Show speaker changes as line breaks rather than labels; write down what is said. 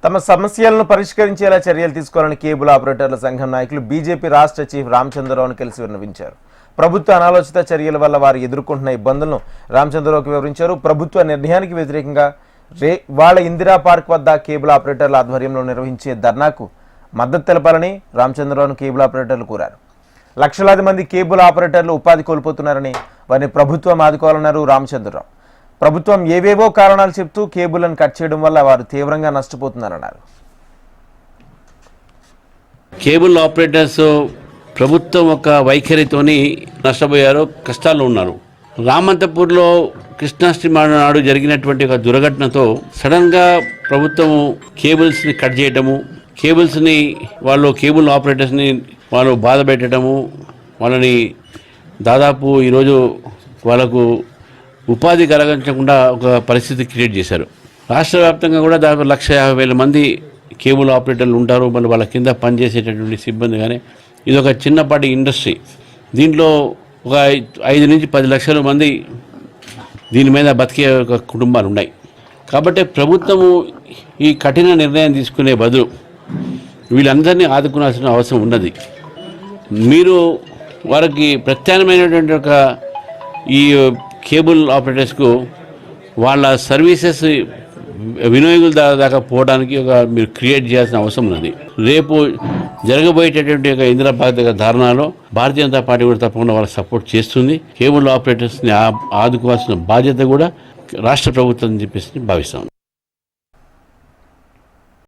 తమ సమస్యలను పరిష్కరించేలా చర్యలు తీసుకోవాలని కేబుల్ ఆపరేటర్ల సంఘం నాయకులు బీజేపీ రాష్ట్ర చీఫ్ రామచంద్రరావును కలిసి విన్నవించారు. ప్రభుత్వ అనాలోచిత చర్యల వల్ల వారు ఎదుర్కొంటున్న ఇబ్బందులను రామచంద్రరావుకు వివరించారు. ప్రభుత్వ నిర్ణయానికి వ్యతిరేకంగా వాళ్ళ ఇందిరా పార్క్ వద్ద కేబుల్ ఆపరేటర్ల ఆధ్వర్యంలో నిర్వహించే ధర్నాకు మద్దతు తెలపాలని రామచంద్రరావును కేబుల్ ఆపరేటర్లు కోరారు. లక్షలాది మంది కేబుల్ ఆపరేటర్లు ఉపాధి కోల్పోతున్నారని వారిని ప్రభుత్వం ఆదుకోవాలన్నారు రామచంద్రరావు. ప్రభుత్వం ఏవేవో కారణాలు చెప్తూ కేబుల్లను కట్ చేయడం వల్ల వారు తీవ్రంగా నష్టపోతున్నారన్నారు.
కేబుల్ ఆపరేటర్స్ ప్రభుత్వం ఒక వైఖరితోని నష్టపోయారు, కష్టాల్లో ఉన్నారు. రామంతపూర్లో కృష్ణాష్టమి నాడు జరిగినటువంటి ఒక దుర్ఘటనతో సడన్గా ప్రభుత్వం కేబుల్స్ని కట్ చేయడము, కేబుల్స్ని కేబుల్ ఆపరేటర్స్ని వాళ్ళు బాధ పెట్టడము, వాళ్ళని దాదాపు ఈరోజు వాళ్ళకు ఉపాధి కలగించకుండా ఒక పరిస్థితి క్రియేట్ చేశారు. రాష్ట్ర వ్యాప్తంగా కూడా దాదాపు 1,50,000 మంది కేబుల్ ఆపరేటర్లు ఉంటారు. మళ్ళీ వాళ్ళ కింద పనిచేసేటటువంటి సిబ్బంది. కానీ ఇది ఒక చిన్నపాటి ఇండస్ట్రీ. దీంట్లో ఒక 5 నుంచి 10 లక్షల మంది దీని మీద బతికే ఒక కుటుంబాలు ఉన్నాయి. కాబట్టి ప్రభుత్వము ఈ కఠిన నిర్ణయం తీసుకునే బదులు వీళ్ళందరినీ ఆదుకోవాల్సిన అవసరం ఉన్నది. మీరు వారికి ప్రత్యామ్నాయమైనటువంటి ఒక ఈ కేబుల్ ఆపరేటర్స్కు వాళ్ళ సర్వీసెస్ వినియోగుల దాకా పోవడానికి మీరు క్రియేట్ చేయాల్సిన అవసరం ఉన్నది. రేపు జరగబోయేటటువంటి ఒక ఇందిరా పార్క్ ధర్నాలో భారతీయ జనతా పార్టీ కూడా తప్పకుండా వాళ్ళకి సపోర్ట్ చేస్తుంది. కేబుల్ ఆపరేటర్స్ని ఆదుకోవాల్సిన బాధ్యత కూడా రాష్ట్ర ప్రభుత్వం అని చెప్పేసి భావిస్తాం.